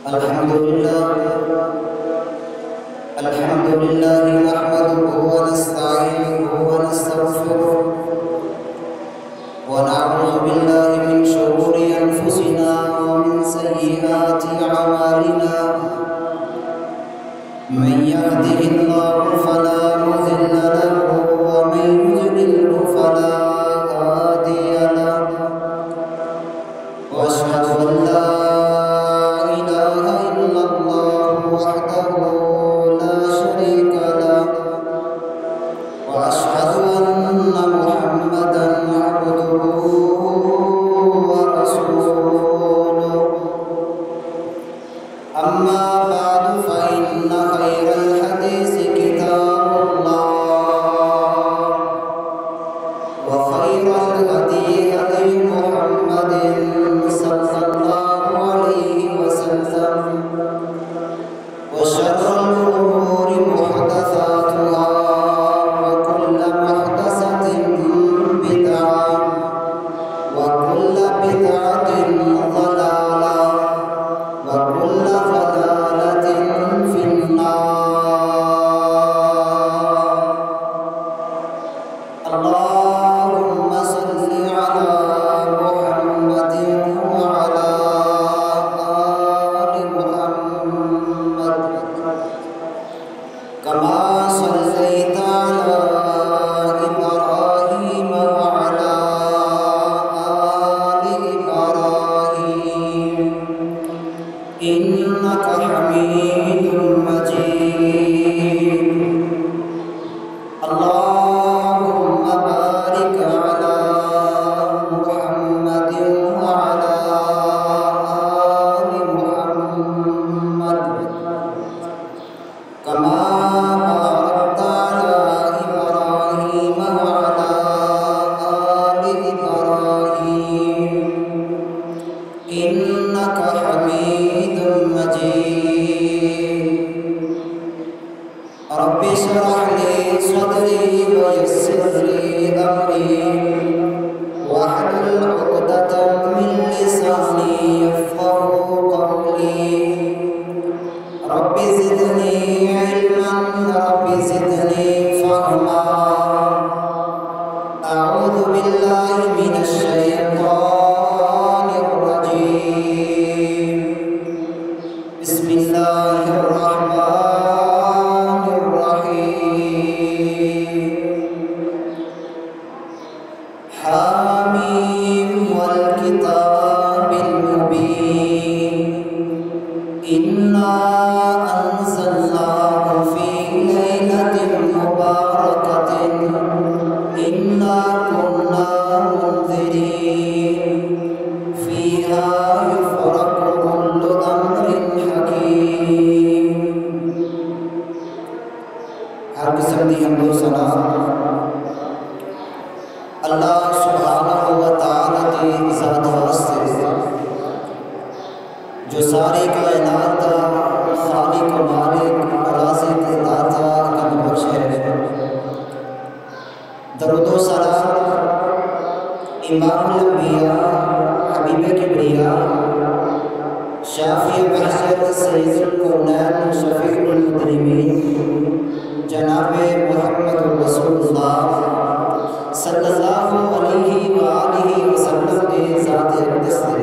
الحمد لله نحمده ونستعينه ونستغفره ونعوذ بالله من شرور أنفسنا ومن سيئات أعمالنا من يهده الله فلا مضل له ومن يضلل فلا هادي له وأشهد أن لا إله إلا الله وحده لا شريك له وأشهد أن محمدا عبده ورسوله أما بعد فإن خير الحديث كتاب الله وخير الهدي هدي محمد صلى الله عليه وسلم وشر الأمور محدثاتها وكل محدثة بدعة وكل بدعة ضلالة وكل ضلالة في النار. اللهم صل على محمد وعلى آل محمد كما صليت على إبراهيم وعلى آل إبراهيم إنك حميد مجيد. اللهم بارك على محمد وعلى آل محمد كما باركت على إبراهيم وعلى آل إبراهيم إنك حميد مجيد. رب اشرح لي صدري ويسر لي أمري واحلل عقدة من لساني يفقهوا قولي. رب زدني علما رب زدني فهما. أعوذ بالله من الشيطان الرجيم. بسم الله الرحمن الرحيم. حاميم والكتاب المبين إنا أنزلناه في ليلة مباركة إنا كنا منذرين فيها يفرق كل أمر حكيم. ہر قسم کی حمد و ثنا اللہ سبحانہ و تعالی کی ذات واسطے جو ساری کائنات کا خالق و مالک رازق داتا کرم بخش ہے. درود و سلام امام الانبیاء حبیب کبریا شافی محشر سید الکونین شفیع المذنبین جناب محمد رسول اللہ صلی اللہ علیہ وآلہ وسلم کے ذات اقدس سے.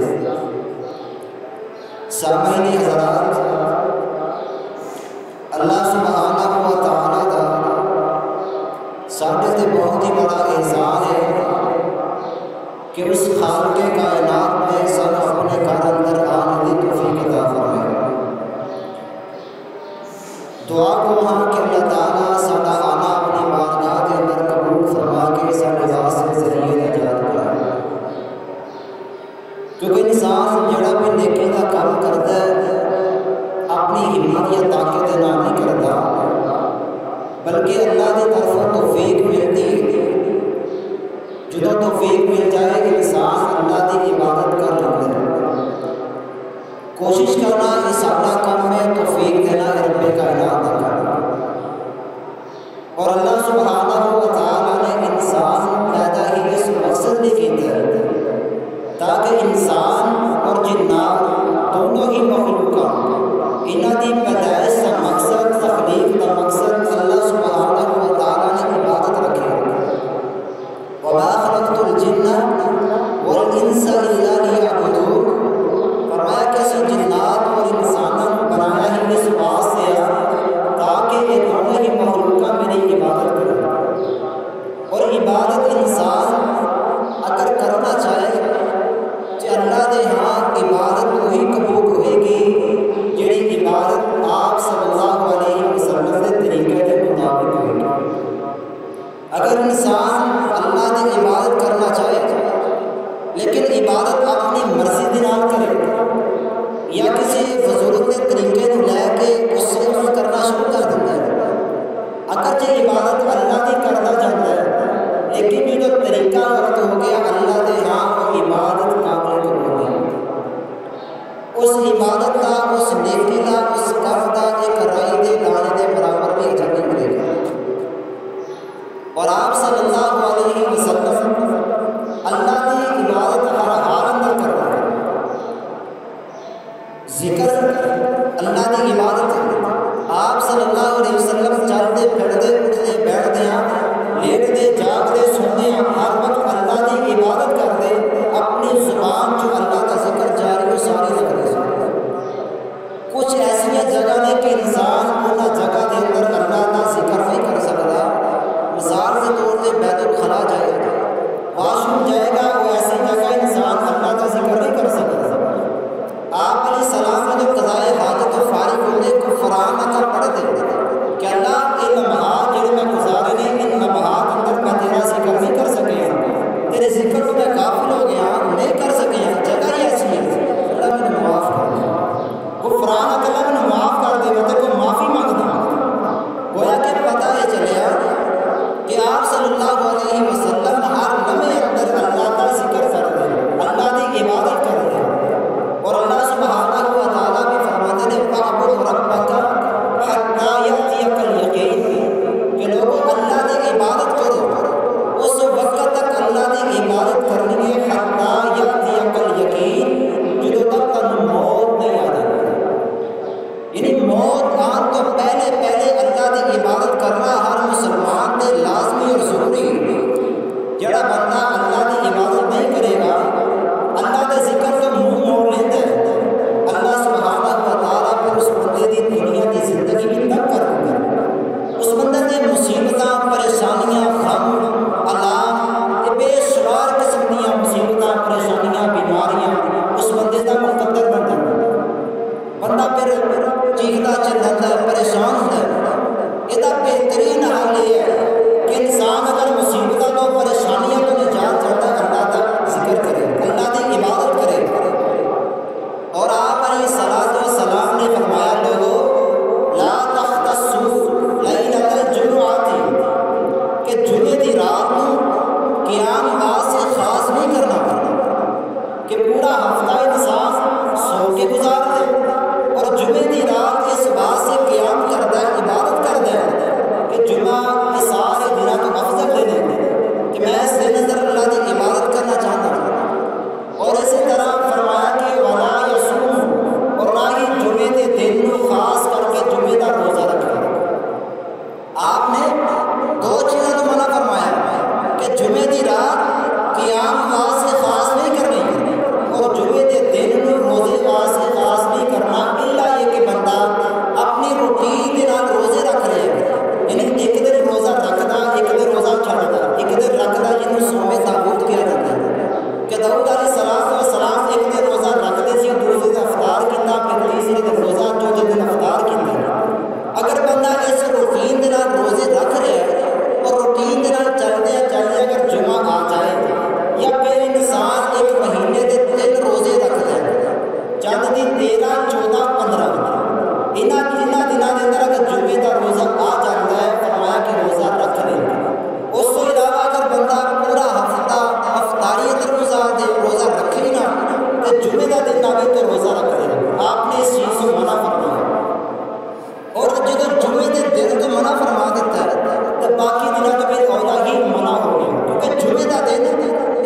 سامعین حضرات، اللہ سبحانہ و تعالیٰ کا ساڈے تے بہت ہی بڑا احسان ہے کہ اس خالق کائنات نے سب اپنے گھر اندر آنے کی توفیق عطا فرمائی. دعا کو ہم کہ اللہ تعالیٰ ساڈا آنا اپنی بارگاہ کے اندر قبول فرما کے ساڈے واسطے ذریعے نجات بنائے. کیونکہ انسان جڑا بھی نیکی کا کام کرتا ہے اپنی ہمت یا طاقت نہ نہیں کرتا، بلکہ اللہ کی طرف توفیق ملتی ہے. جدو توفیق مل جائے کہ انسان اللہ کی عبادت کر لیتا ہے. کوشش کرنا یہ سارا کام ہے، توفیق دینا ہے رب کائنات کا کام. اور اللہ سبحانہ و تعالیٰ نے انسان پیدا ہی اس مقصد نہیں کیا تاکہ انسان اور جنات دونوں ہی مخلوقات دی پیدائش کا مقصد، تخلیق کا مقصد اللہ سبحانہ و تعالیٰ نے عبادت رکھی ہے۔ وَمَا خَلَقْتُ الْجِنَّ وَالْإِنسَ إِلَّا لِيَعْبُدُونِ، فرمایا کہ اسی جنات اور انسانوں کو بنایا ہی اس واسطے تاکہ یہ دونوں ہی مخلوقہ میری عبادت کریں۔ اور عبادت انسان اگر کرنا چاہے کہ اللہ دے ہاں عبادت وہی قبول ہوئے گی جڑی عبادت آپ صلی اللہ علیہ وسلم کے طریقے کے مطابق ہوئے گی۔ اگر انسان اللہ دی عبادت کرنا چاہے لیکن عبادت اپنی مرضی دے نال کرے یا کسی بزرگ کے طریقے کو لے کے اس سے عمل کرنا شروع کر دیتا ہے، اگر جو عبادت اللہ کی کرنا چاہتا ہے لیکن جو طریقہ غلط ہو گیا اللہ دے ہاں وہ عبادت قابل قبول نہیں، اس عبادت کا، اس نیکی کا، اس کام کا ایک رائی دے دانے دے برابر بھی اجر نہیں ملے گا۔ اور آپ صلی اللہ علیہ وسلم اللہ کی عبادت ہر حال اندر کر رہے ہیں، ذکر اللہ کی عبادت ہے۔ آپ صلی اللہ علیہ وسلم چلتے پھرتے اٹھتے بیٹھتے ہیں، لیٹتے جاگتے سنتے ہیں، ہر وقت اللہ کی عبادت کرتے، اپنی زبان جو اللہ کا ذکر جاری وہ ساری رکھتے ہیں۔ کچھ ایسی جگہ نے کہ انسان ان جگہ کے اندر اللہ کا ذکر نہیں کر سکتا، مثال کے طور پہ بیت الخلا جائے گا، واش روم جائے گا، وہ ایسی جگہ انسان اللہ کا ذکر نہیں کر سکتا۔ آپ علیہ السلام نے جو قضائے حاجت و فارغ ہونے کو فرامہ کا پڑھتے کہ اللہ یہ لمحات جڑے میں گزارے نے ان لمحات اندر میں تیرا ذکر نہیں کر سکے، تیرے ذکر کو میں غافل ہو گیا نہیں کر سکے، جگہ ہی ایسی ہے، اللہ مجھے معاف کر دے، غفران اللہ مجھے معاف کر دے، میں کو معافی مانگتا۔ گویا کہ پتہ یہ چلیا کہ آپ صلی اللہ علیہ وسلم ہر لمحے اندر اللہ کا ذکر کرتے ہیں، اللہ کی عبادت کرتے ہیں۔ اور اللہ سبحانہ و تعالیٰ بھی فرماتے ہیں فَاعْبُدْ رَبَّكَ حَتَّىٰ يَأْتِيَكَ الْيَقِينُ، کہ لوگوں اللہ کی عبادت کرو، اس وقت تک اللہ کی عبادت کرنی ہے حَتَّىٰ يَأْتِيَكَ الْيَقِينُ، جدوں تک تمہیں موت نہیں آ جاتی۔ یعنی موت آن تو پہلے اللہ کی عبادت کرنا ہر مسلمان نے لازمی اور ضروری ہے۔ جڑا بندہ اللہ کی عبادت نہیں کرے گا، اللہ کے ذکر تو منہ موڑ لیتا ہے، اللہ سبحانہ و تعالیٰ پھر اس بندے کی دنیا کی زندگی بھی تنگ کر دے گا۔ اس بندے کی مصیبتاں، پریشانیاں، غم، علام، یہ بے شمار قسم کی مصیبتاں، پریشانیاں، بیماریاں اس بندے کا مقدر بن جاتا ہے۔ بندہ پھر چیختا چلاتا ہے، پریشان ہوتا ہے۔ یہ بہترین حال یہ ہے کہ انسان اگر مصیبتوں کو، پریشانیوں کو نجات چاہتا ہے، اللہ کا ذکر کرے، اللہ کی عبادت کرے۔ اور آپ علیہ السلام نے فرمایا لوگوں لا تختصوا لیلۃ الجمعۃ، کہ جمعے کی رات کو قیام واسطے خاص نہیں کرنا کہ پورا ہفتہ انسان سو کے گزار دے، اور جمعے کی رات اس بات سے قیام کرتا ہے، عبادت کرتا ہے کہ جمعہ کے سارے دنوں کو افضل دے دیں کہ میں اس دن اندر اللہ کی عبادت کرنا چاہتا ہوں۔ اور اسی طرح فرمایا کہ ولا یصوم، اور نہ ہی جمعے کے دن کو خاص کر کے جمعے کا روزہ رکھے۔ آپ نے دو چیزوں کو منع فرمایا کہ جمعے کی رات قیام واسطے خاص نہیں کرنی، اور جمعے کے دن کو روزے واسطے خاص نہیں کرنا، الا یہ کہ بندہ اپنی روٹین کے نال روزے رکھ رہے ہیں، یعنی ایک دن روزہ رکھتا، ایک دن روزہ چھڑتا، ایک دن رکھتا جنہوں صوم تابوت کیا جاتا ہے کہ داؤد علیہ السلام ایک دن روزہ رکھتے سی، دوسرے دن افطار کیتا، پھر تیسرے دن روزہ، چوتھے دن افطار کیتا۔ اگر بندہ اس روٹین کے نال روزے رکھ رہا ہے اور روٹین کے نال چلتے اگر جمعہ آ جائے، یا پھر انسان ایک مہینے کے 3 روزے رکھتا ہے، چند دی 13، 14، 15، انہاں دنوں کے اندر اگر جمعے کا روزہ آ جاتا ہے، فرمایا کہ روزہ رکھ لے۔ اس کو علاوہ اگر بندہ پورا ہفتہ افطاری اندر گزار دے، روزہ رکھے ہی نہ، تو جمعے کا دن آئے تو روزہ رکھ لے۔ آپ نے اس چیز کو منع فرمایا، اور جب جمعے کے دن کو منع فرما دیتا ہے تو باقی دنوں تو پھر اولا ہی منع ہو گیا، کیونکہ جمعے کا دن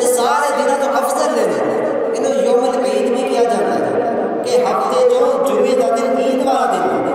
یہ سارے دنوں تو افضل لے لیں، انہیں یوم العید بھی کیا جاتا ہے کہ ہفتے جو جمعے کا دن عید والا دن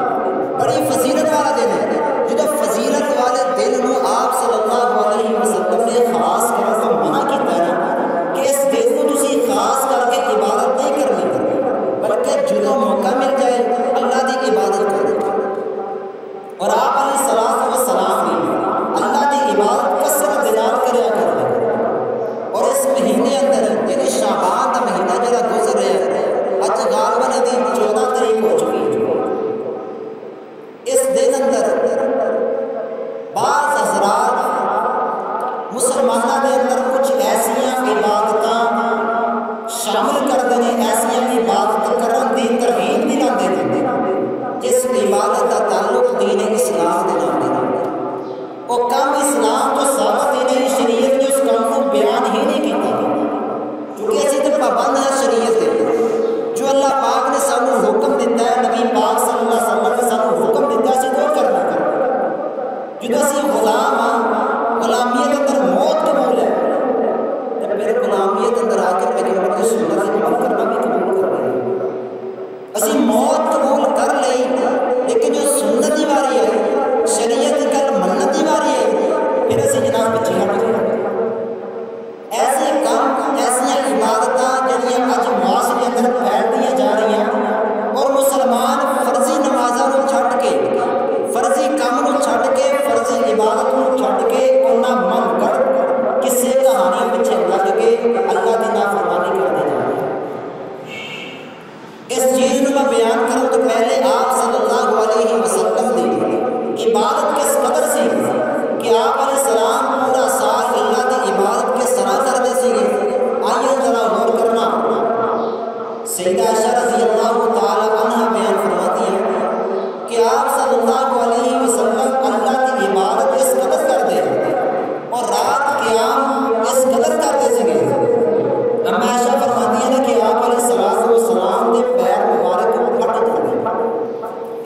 آپ صلی اللہ علیہ وسلم اللہ کی عبادت اس قدر کرتے اور رات قیام اس قدر کرتے سکے. اما عائشہ فرماتی ہے کہ آپ علیہ السلام کے پیر مبارک پھٹ جاتے،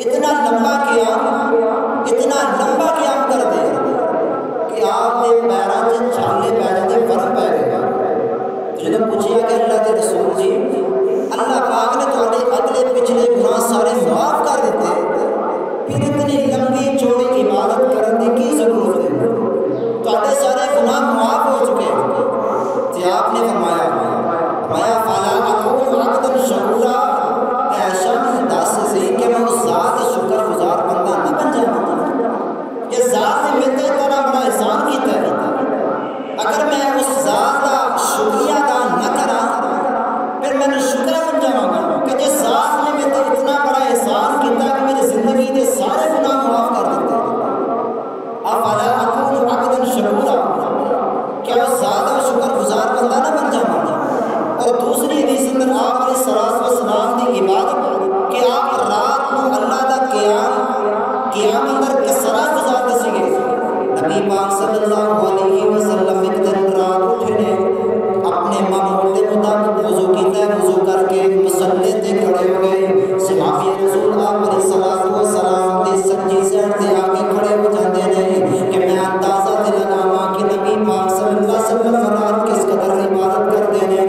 اتنا لمبا قیام کرتے کہ آپ کے پیروں سے چھالے پی جاتے، فرق پی گیا. جب پوچھا کہ اللہ کے رسول جی اللہ پاک نے تھوڑے اگلے پچھلے گناہ سارے معاف کر دیتے، پھر اتنی لمبی چوڑی عبادت کرنے کی ضرورت ہے؟ تھوڑے سارے گناہ معاف ہو چکے. تو آپ نے فرمایا فَلَا أَكُونُ عَبْدًا شَكُورًا، ایسا دس سی کہ میں اس ذات شکر گزار بندہ نہ بن جاؤں. یہ ذات نے میرے تے اتنا بڑا احسان کیتا ہے، اگر میں اس ذات کا شکریہ ادا نہ کرا پھر میں نے شکر بن جاؤں گا کہ جس ذات نے میرے تے اتنا بڑا احسان کیتا کہ میری زندگی کے سارے گناہ معاف کر دیتے. افلا اکون عبدا شکورا، کیا اس ذات کا شکر گزار بندہ نہ بن جاؤں گا. اور دوسری حدیث اندر آپ علیہ السلام کی عبادت کہ آپ رات کو اللہ کا قیام اندر کس طرح گزار دسی گے. نبی پاک صلی اللہ علیہ وسلم ایک دن رات اٹھے نے اپنے معمول کے مطابق وضو کیتا، وضو کر کے مصلی تے کھڑے ہو گئے. صحابی رسول آپ علیہ السلام دی سچی سیٹ تے آ کے کھڑے ہو جاتے ہیں کہ میں اندازہ تے لگاواں کہ نبی پاک صلی اللہ علیہ وسلم رات کس قدر عبادت کرتے ہیں.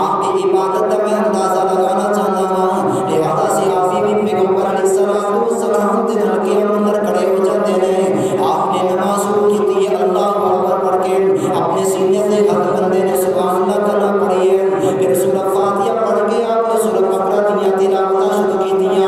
آپ کی عبادت کا میں اندازہ لگانا چاہتا ہوں. لہذا صحابی بھی پیغمبر علیہ السلام کے نال کے اندر کھڑے ہو جاتے ہیں. آپ نے نماز شروع کی تھی، اللہ اکبر پڑھ کے اپنے سینے سے ہاتھ بندے نے سبحان اللہ کلمہ پڑھی ہے. پھر سورہ فاتحہ پڑھ کے آپ نے سورہ بقرہ دیا تلاوت شروع کی تھی.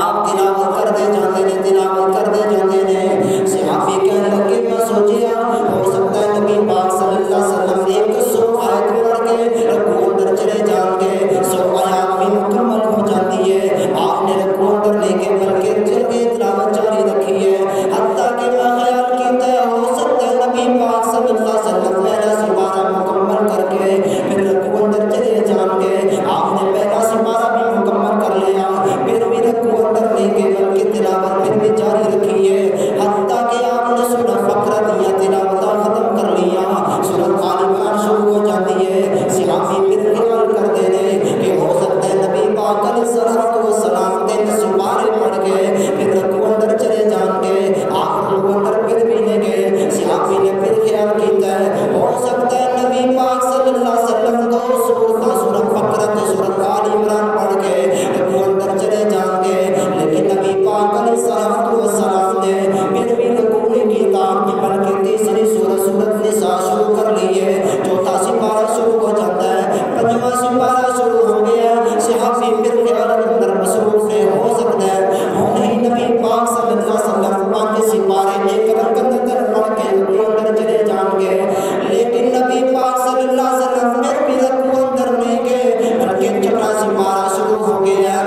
آپ تلاوت کرتے جاتے ہیں، تلاوت کرتے جاتے ہیں. صحابی کہنے لگے میں سوچیا ہو سکتا ہے نبی پاک صلی اللہ علیہ وسلم 100 آیت پڑھ کے رکوع اندر چلے جان گے، 100 آیات بھی مکمل ہو جاتی ہے. آپ نے رکوع اندر لے کے بلکہ چل کے تلاوت جاری رکھی ہے. حتیٰ کہ میں خیال کیتا ہے ہو سکتا ہے نبی پاک صلی اللہ علیہ وسلم پہلا سپارہ مکمل کر کے پھر رکوع اندر چلے جان گے. آپ نے پہلا سپارہ بھی مکمل کر لیا، پھر بھی رکوع اندر لے کے بلکہ تلاوت پھر بھی جاری رکھی ہے. حتیٰ کہ آپ نے سورہ بقرہ دیا تلاوت ختم کر لیا، سورہ آل عمران شروع ہو جاتی ہے. صحابی پھر خیال کرتے ہیں کہ ہو سکتا ہے نبی پاک علیہ السلام 3 سپارے پڑھ کے پھر رکوع اندر چلے جان گے. آپ رکوع اندر پھر بھی نہیں گئے. صحابی نے پھر خیال کیتا ہے ہو سکتا ہے نبی پاک صلی اللہ علیہ وسلم 2 سورہ بقرہ تے سورہ آل عمران پڑھ کے رکوع اندر چلے جان گے. لیکن نبی پاک علیہ السلام نے پھر بھی رکوع نہیں کیتا بلکہ تیسری سورت نساء شروع کر لی ہے. چوتھا سپارہ شروع ہو جاتا ہے، 5واں سپارہ شروع ہو گیا. صحابی پھر خیال اندر مصروف ہے ہو سکتا ہے ہوں ہی نبی پاک صلی اللہ علیہ وسلم 5 سپارے ایک رکعت اندر پڑھ کے رکوع اندر چلے جان گے. لیکن نبی پاک صلی اللہ علیہ وسلم پھر بھی رکوع اندر نہیں گئے بلکہ 6واں سپارہ شروع ہو گیا.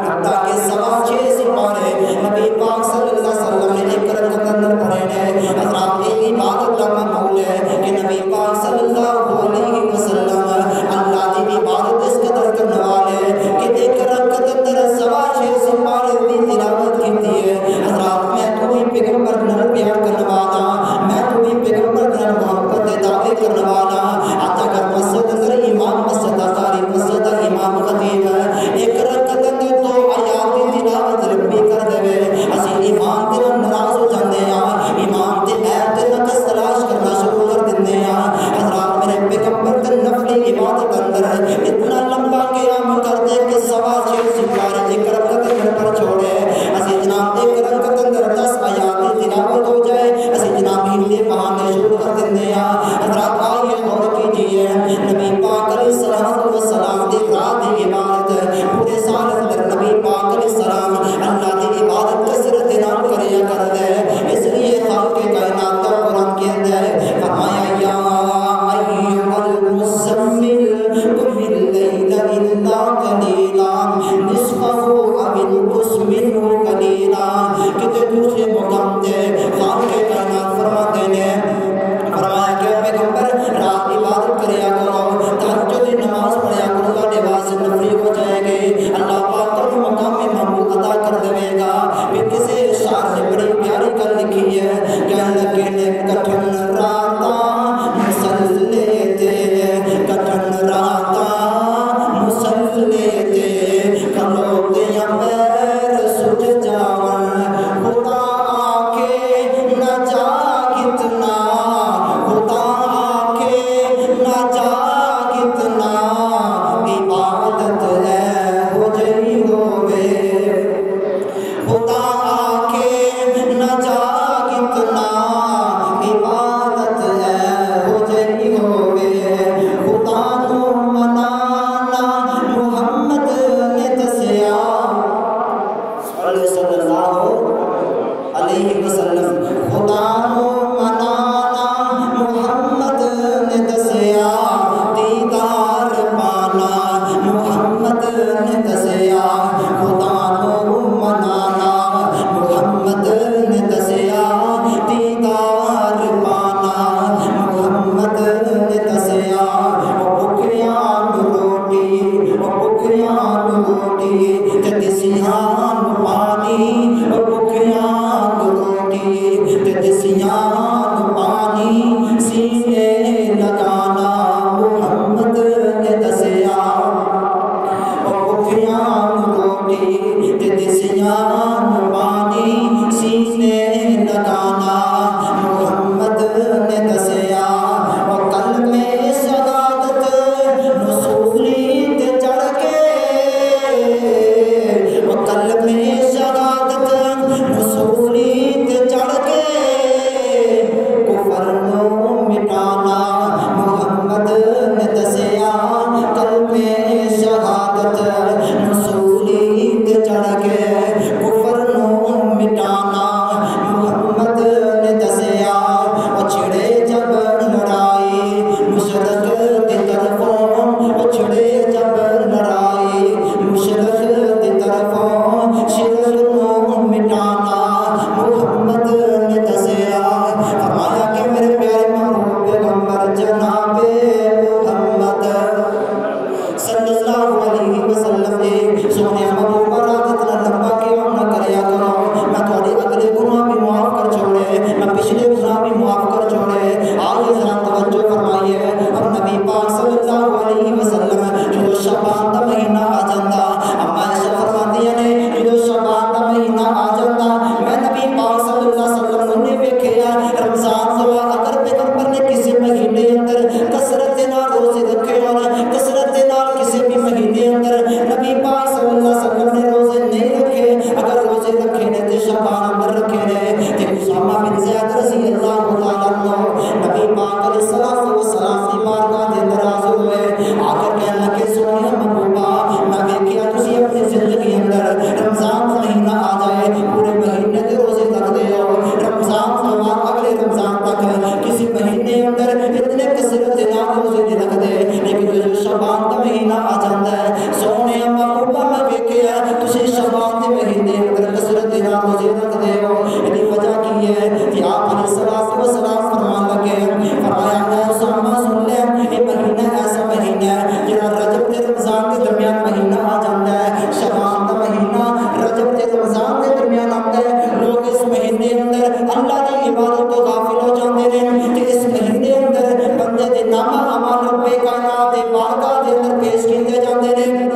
حتیٰ کہ 6 سپارے نبی پاک صلی اللہ علیہ وسلم نے ایک رکعت اندر پڑھے ہیں. حضرات ایک عبادت کا معمول ہے کہ نبی پاک صلی اللہ علیہ وسلم اللہ کی عبادت اس قدر کرنے والے کہ ایک رکعت اندر 6 سپارے کی تلاوت کی ہے. حضرات میں تو ہی پیغمبر نال پیار کرنے والا، میں تو ہی پیغمبر نال محبت کے دعوے کرنے والا. اگر مسجد اندر امام مسجد قاری مسجد امام خطیب ایک رکعت اندر 2 آیات کی تلاوت لمبی کر دے اسی امام تے ناراض ہو جاندے ہاں، امام تے ایت تے نقص تلاش کرنا شروع کر دیندے ہاں. حضرات میرے پیغمبر تے نفلی عبادت اندر اتنا لمبا قیام کرتے کہ 6 سپارے ایک رکعت اندر پر چھوڑے. اسی جناب ایک رکعت اندر 10 آیات کی تلاوت ہو جائے اسی جناب ہندے بہانے شروع کر دیندے ہاں. حضرات آئیے غور کیجیے نبی پاک علیہ السلام دی رات کی عبادت پورے سال اندر نبی پاک علیہ السلام اللہ کی عبادت کثرت نال کریا کرتے. اس لیے خالق کائنات کا قرآن کے اندر فرمایا یا ایھا المزمل قم اللیل الا قلیلا نصفہ او انقص منہ قلیلا. کتے دوسرے مقام تے خالق کائنات فرماتے ہیں فرمایا کہ پیغمبر رات عبادت کریا کرو، تہجد کی نماز پڑھیا کرو، تہاڈے واسطے نفلی ہو جائے گی، اللہ پاک تمہیں مقام محمود عطا کر دے گا. پھر کسی شاعر نے بڑی پیاری گل لکھی ہے، کہنے لگے نے کٹھن راتاں مسلے تے، کٹھن راتاں مسلے تے، کھلوتیاں پیر سج جاون، خدا آ کے نہ جاگتنا، خدا آ کے نہ جاگتنا، عبادت ہے ہو جئی ہووے، خدا آ کے نہ جاگتنا، عبادت ہے ہو جئی ہووے، خدا نو منانا محمد نے دسیا صلی اللہ علیہ وسلم، خدا نو منانا محمد نے دسیا، دیدار پانا محمد نے دسیا، خدا نو منانا محمد نے دسیا، دیدار پانا محمد نے دسیا، بکریاں روٹی بکریاں روٹی تے دسیاں پانی، بکریاں روٹی تے دسیاں پانی، سینے لگانا محمد نے دسیا، بکریاں روٹی تے دسیاں پانی، سینے لگانا محمد نے دسیا، کل میں شہادت نصولی تے چڑھ کے، کل میں شہادت نصولی تے چڑھ کے، کفر نو مٹانا محمد نے دسیا، کل میں شہادت نصولی تے چڑھ کے، کفر نو مٹانا محمد نے دسیا، چھڑے جب لڑائی مشرق کی طرفوں، چھڑے جب لڑائی مشرق کی طرفوں، شرک نو مٹانا محمد نے دسیا، فرمایا کہ میرے پیارے محبوب پیغمبر جناب محمد صلی اللہ علیہ وسلم نے سونے محبوبہ رات اتنا لمبا کیوں نہ کریا کرو، میں تھوڑے اگلے گناہ بھی معاف کر چھوڑے، میں پچھلے گناہ بھی معاف کر چھوڑے، آئیے ذرا توجہ فرمائیے، اور نبی پاک صلی اللہ علیہ وسلم جو شعبان دا مہینہ آ جاندہ، اما عائشہ فرماندیاں نے جو شعبان دا مہینہ آ جاندہ، میں نبی پاک صلی اللہ علیہ وسلم نے ویکھیا رمضان دوا اگر پیغمبر نے کسی مہینے اندر کثرت نال روزے رکھے اور کثرت نال کسی بھی مہینے اندر نبی پاک صلی اللہ علیہ وسلم نے روزے نہیں رکھے، اگر روزے رکھے نے تے شعبان اندر رکھے نے تے اسامہ بن زید رضی اللہ تعالیٰ عنہ نبی پاک علیہ الصلوۃ والسلام دی بارگاہ دے اندر حاضر ہوئے، آ کر کہنے لگے سونیا محبوبہ میں ویکھیا تسی اپنی زندگی اندر رمضان کا مہینہ آ جائے پورے مہینے دے روزے رکھدے ہو، رمضان کے بعد اگلے رمضان تک کسی مہینے اندر اتنے کثرت نال روزے نہیں رکھدے، لیکن جو شعبان کا مہینہ آ جاتا ہے سونیا محبوبہ میں ویکھیا تسی شعبان کے مہینے اندر کثرت نال روزے رکھدے ہو، اس کی وجہ کی ہے کہ آپ علیہ الصلوۃ والسلام فرمان لگے، فرمایا اے اسامہ سن لے یہ مہینہ ایسا مہینہ ہے جہاں رجب تے رمضان کے درمیان مہینہ آ جاتا ہے، شعبان کا مہینہ رجب تے رمضان کے درمیان آتا ہے، لوگ اس مہینے اندر اللہ کی عبادت تو غافل ہو جاتے ہیں کہ اس مہینے اندر بندے دے نامہ اعمال رب کائنات دے بارگاہ دے اندر پیش کیتے جاتے ہیں،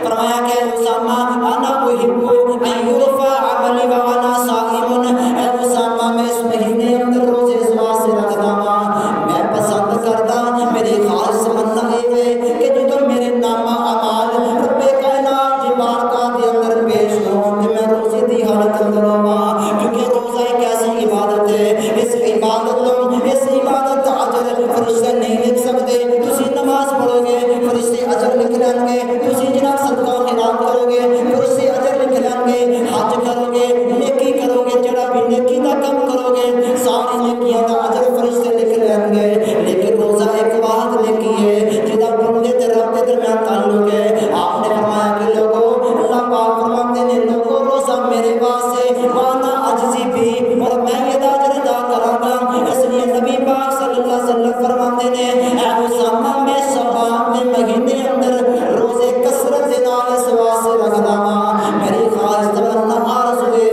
فرمایا کہ اسامہ انا احب ان یرفع عملی وانا صائم، اے اسامہ میں اس مہینے اندر روزے اس واسطے رکھدا ہاں، میں پسند کردا میری خاص تمنا اے کہ جدوں میرے نامہ اعمال رب کائنات دی بارگاہ دے اندر پیش ہون تے میں روزے دی حالت اندر ہواں، کیونکہ روزہ ایک ایسی عبادت ہے، اس عبادت کا اجر فرشتے نہیں لکھ سکتے، تسی نماز پڑھو گے فرشتے اجر لکھ لیں گے، تسی جناب صدقہ خیرات کرو گے فرشتے اجر لکھ لیں گے، حج کرو گے نیکی کرو گے، جڑا بھی نیکی دا کم کرو گے ساری نیکیاں دا اجر فرشتے لکھ لیں گے، لیکن روزہ ایک واحد نیکی ہے جدا بندے تے رب کے درمیان تعلق ہے، آپ نے فرمایا کہ لوگوں اللہ پاک فرماتے ہیں لوگوں روزہ میرے واسطے وانا عجزی بھی اور میں یہ اجر ادا کراں گا، اس لیے نبی پاک صلی اللہ علیہ وسلم فرماتے ہیں اے اسامہ میں شعبان کے مہینے اندر روزے کثرت نال اس واسطے رکھدا ہاں، میری خاص تمنا آرزو ہے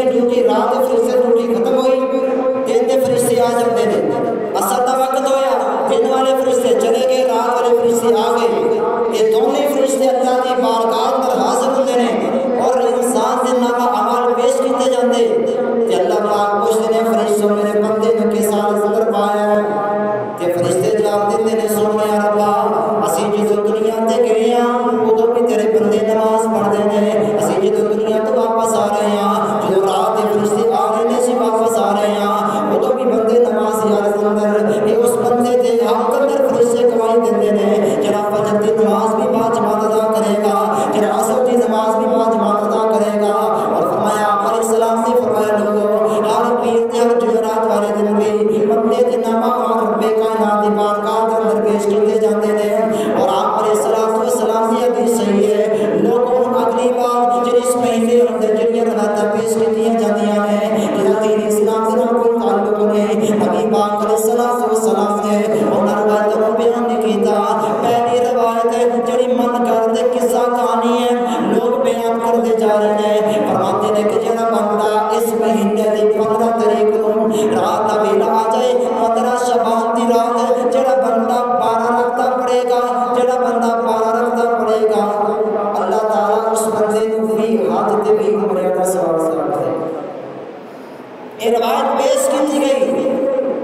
دی ڈیوٹی رات دے فرشتے دی ڈیوٹی ختم ہوئی دن دے فرشتے آ جاندے نے اثر دا وقت ہویا دن والے فرشتے چلے گئے رات والے فرشتے آ گئے یہ دونوں فرشتے اللہ دی بارگاہ اندر حاضر ہوندے نے اور انسان دے نامہ اعمال پیش کیتے جاندے تے اللہ پاک پوچھدے نے فرشتوں میرے بندے نے کس حالت اندر پایا ہے تے فرشتے جواب دیندے نے سونے یا رب اسی جدوں دنیا تے گئے ہاں ادوں بھی تیرے بندے نماز پڑھدے نے اسی جدوں دنیا تو واپس آ رہے ہاں جدوں رات دے فرشتے آ رہے نے اسی واپس آ رہے ہاں ادوں بھی بندے نماز حالت اندر یہ اس بندے دے حق اندر فرشتے گواہی دیندے نے جڑا فجر دی نماز بھی با جماعت ادا کرے گا جڑا عصر دی نماز بھی با جماعت ادا کرے گا اور فرمایا علیہ السلام نے فرمایا لوگوں ہر پیر تے ہر جمعرات والے دن بھی بندے دے نامہ اور رب کائنات دی بارگاہ دے اندر پیش کیتے جاندے نے اور آپ علیہ السلام دی حدیث صحیح ہے لوگوں اگلی بار جس مہینے اندر جڑیاں راتاں پیش کیتیاں جاندیاں نے جڑا دین اسلام دے نال کوئی تعلق نہیں نبی پاک علیہ السلام نے انہاں روایتوں کو بیان نہیں کیتا پہلی روایت جڑی من کر دے قصہ کہانی ہے لوگ بیان کرتے جا رہے ہیں فرماتے ہیں کہ جڑا بندہ اس مہینے دی 15 تاریخ کو رات دا ویلا آ جائے 15 شعبان دی رات جڑا بندہ 12 رکعتاں پڑھے گا جڑا بندہ 12 رکعتاں پڑھے گا اللہ تعالی اس بندے کو بھی حج تے بھی عمرہ دا ثواب دیتا ہے یہ روایت پیش کی گئی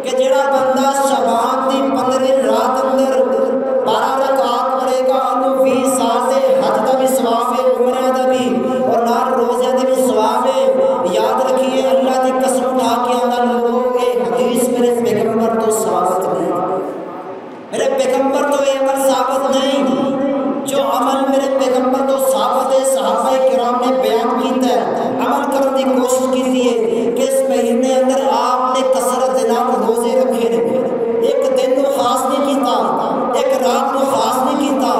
کہ جڑا بندہ شعبان دی 15 رات اندر 12 رکعات پڑھے گا انہوں 20 سال سے حج دا بھی ثواب ہے عمرہ دا بھی اور نال روزے دا بھی ثواب ہے یاد رکھیے اللہ دی قسم اٹھا کے آندا لوگوں یہ حدیث میرے پیغمبر تو ثابت نہیں میرے پیغمبر تو یہ عمل ثابت نہیں جو عمل میرے پیغمبر تو ثابت ہے صحابہ کرام نے بیان کیتا ہے عمل کرنے کی کوشش کی ہے کہ اس مہینے اندر آپ نے کثرت نام روزے رکھے نے ایک دن کو خاص نہیں کیتا ایک رات کو خاص نہیں کیتا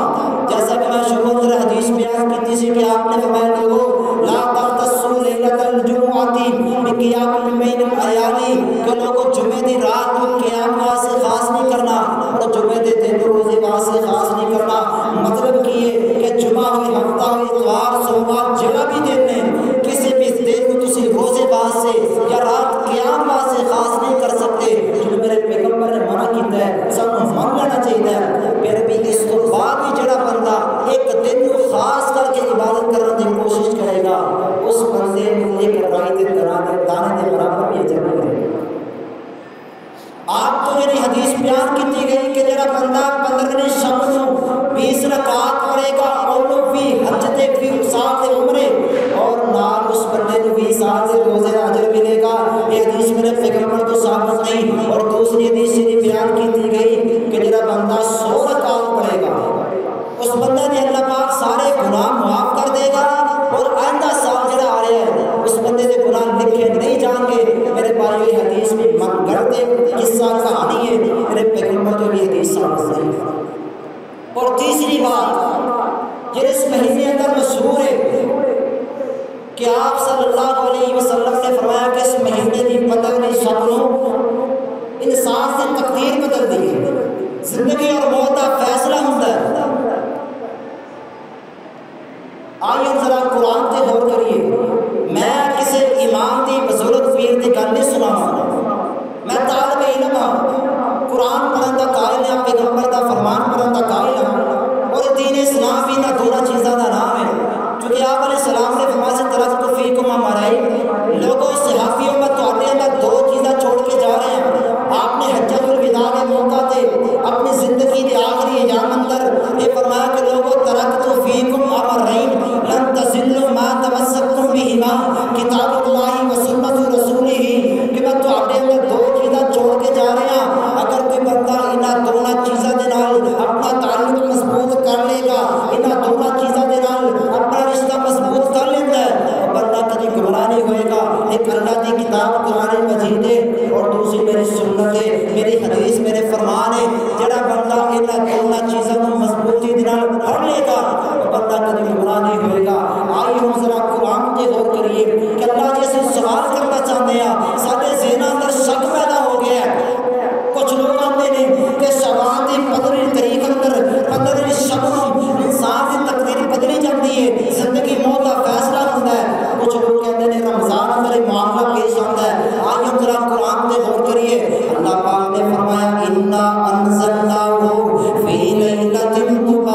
جیسا کہ میں شروع اندر حدیث بیان کی تھی کہ آپ نے فرمایا لوگوں لا تختصوا لیلۃ الجمعۃ بقیام بین الیالی کہ لوگوں جمعے دی رات کو قیام واسطے خاص نہیں کرنا اور جمعے دے دن روزے واسطے خاص نہیں کرنا مطلب کہ یہ کہ جمعہ ہوئی ہفتہ ہوئی اتوار سوموار جگہ بھی دن نے کسی بھی دن کو تسی روزے واسطے یا رات قیام واسطے خاص نہیں کر سکتے جو میرے پیغمبر نے منع کیتا ہے سانوں مان لینا چاہیے پھر بھی اس تو بعد بھی جڑا بندہ ایک دن کو خاص کر کے عبادت کرنے کی کوشش کرے گا اس بندے کو ایک رائی دے دانے دے برابر بھی اجر ملے گا آپ تو جڑی حدیث بیان کی گئی کہ جڑا بندہ 15 شب کو 20 رکعات پڑھے گا اور بھی حج تے بھی سال دے عمرے اور نال اس بندے کو 20 سال دے روزے دا اجر ملے گا یہ حدیث میرے پیغمبر تو ثابت نہیں اور دوسری حدیث یہ بیان کی گئی کہ جڑا بندہ 100 رکعات پڑھے گا اس بندے نے اللہ پاک سارے گناہ معاف کر دے گا اور آئندہ سال جڑا آ رہا ہے اس بندے کے گناہ لکھے نہیں جان گے میرے بھائی یہ حدیث بھی من کرتے قصہ کہانی ہے میرے پیغمبر تو یہ حدیث ثابت نہیں اور تیسری بات جس مہینے اندر مشہور ہے کہ آپ صلی اللہ علیہ وسلم نے فرمایا کہ اس مہینے کی 15 شب کو انسان سے تقدیر بدل دی ہے زندگی اور موت کا فیصلہ ہوتا ہے آئیے ذرا قرآن تے غور کریے میں کسی امام دی بزرگ پیر دی گل نہیں سنا میں طالب علم ہوں قرآن پڑھن دا قائل ہاں پیغمبر دا فرمان پڑھن دا قائل ہوں اور دین اسلام بھی نہ دونوں چیزاں دا نام ہے چونکہ آپ علیہ السلام نے فرمایا ترکت فیکم امرین لوگوں صحابیوں میں تواڈے اندر 2 چیزاں چھوڑ کے جا رہے ہیں آپ نے حجۃ الوداع کے موقع تے اپنی زندگی دے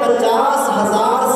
50,000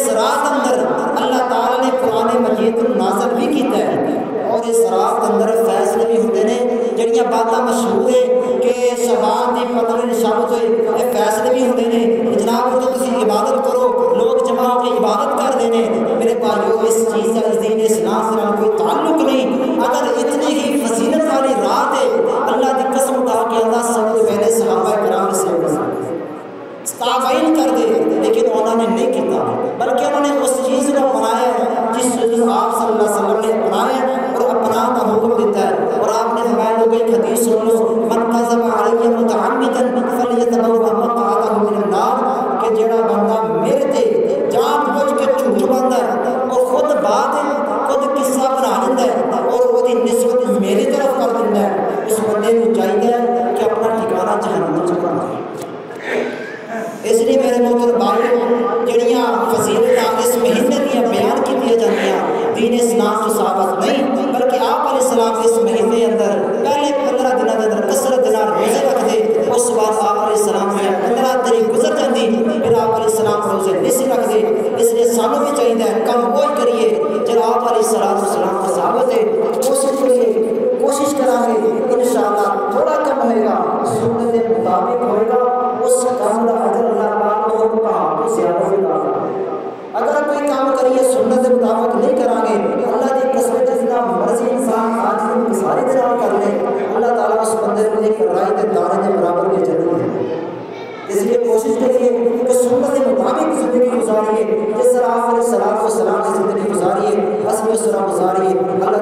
اس رات اندر اللہ تعالیٰ نے قرآن مجید نازل بھی کیتا ہے، اور اس رات اندر فیصلے بھی ہوتے ہیں۔ جڑیاں باتاں مشہور ہے کہ شبان دی 15 شب ہوئے، یہ فیصلے بھی ہوتے ہیں جناب تو تسی عبادت کرو، لوگ جمع ہو کے عبادت کرتے ہیں۔ میرے بھائیو اس چیز کا دین اسلام سے کوئی تعلق نہیں۔ اگر اتنی ہی فضیلت والی رات ہے، اللہ کی قسم اٹھا کے اللہ سب سے پہلے صحابہ کرام سے تابعین کر دے، لیکن انہوں نے نہیں کیتا، بلکہ انہوں نے اس چیز کو اپنایا جس چیز کو آپ صلی اللہ علیہ وسلم نے اپنایا اور اپنا کا حکم دیتا ہے۔ اور آپ نے فرمایا لوگوں ایک حدیث سن لو، من کذب علی متعمدا فلیتبوأ مقعدہ من النار، کہ جڑا بندہ میرے تے جان بوجھ کے جھوٹ باندھتا ہے اور خود بات خود قصہ بنا لیتا ہے اور وہ نسبت میری طرف کر دیتا ہے، اس بندے کو چاہیے کہ اپنا ٹھکانہ جہنم میں بنائے۔ اس لیے میرے محترم بھائیو، جڑیاں فضیلتاں اس مہینے دیا بیان کی جاندیاں دین اسلام تو ثابت نہیں، بلکہ آپ علیہ السلام اس مہینے اندر پہلے 15 دنوں کے اندر کثرت دے نال روزے رکھتے، اس بعد آپ علیہ السلام نے 15 تاریخ گزر جاتی، پھر آپ علیہ السلام روزے نہیں رکھتے۔ اس لیے سانوں بھی چاہیے کم وہی کریے جب آپ علیہ السلام کا ثابت ہے، کوشش کریے، کوشش کریں گے انشاءاللہ تھوڑا کم ہوئے گا، سنت کے مطابق ہوئے گا، اس کام کا اجر اللہ پاک کو پہاڑوں سے زیادہ ہوگا۔ اگر کوئی کام کریے سنت کے مطابق نہیں کریں گے، اللہ کی قسم جتنا مرضی انسان آج کی ساری طرح کر لے، اللہ تعالیٰ اس بندے کو ایک رائے کے دانے کے برابر کی ضرورت ہے۔ اس لیے کوشش کریے کہ سنت کے مطابق زندگی گزاریے، جس طرح آپ علیہ السلام کی زندگی گزاریے، حسب اس طرح گزاریے۔ اللہ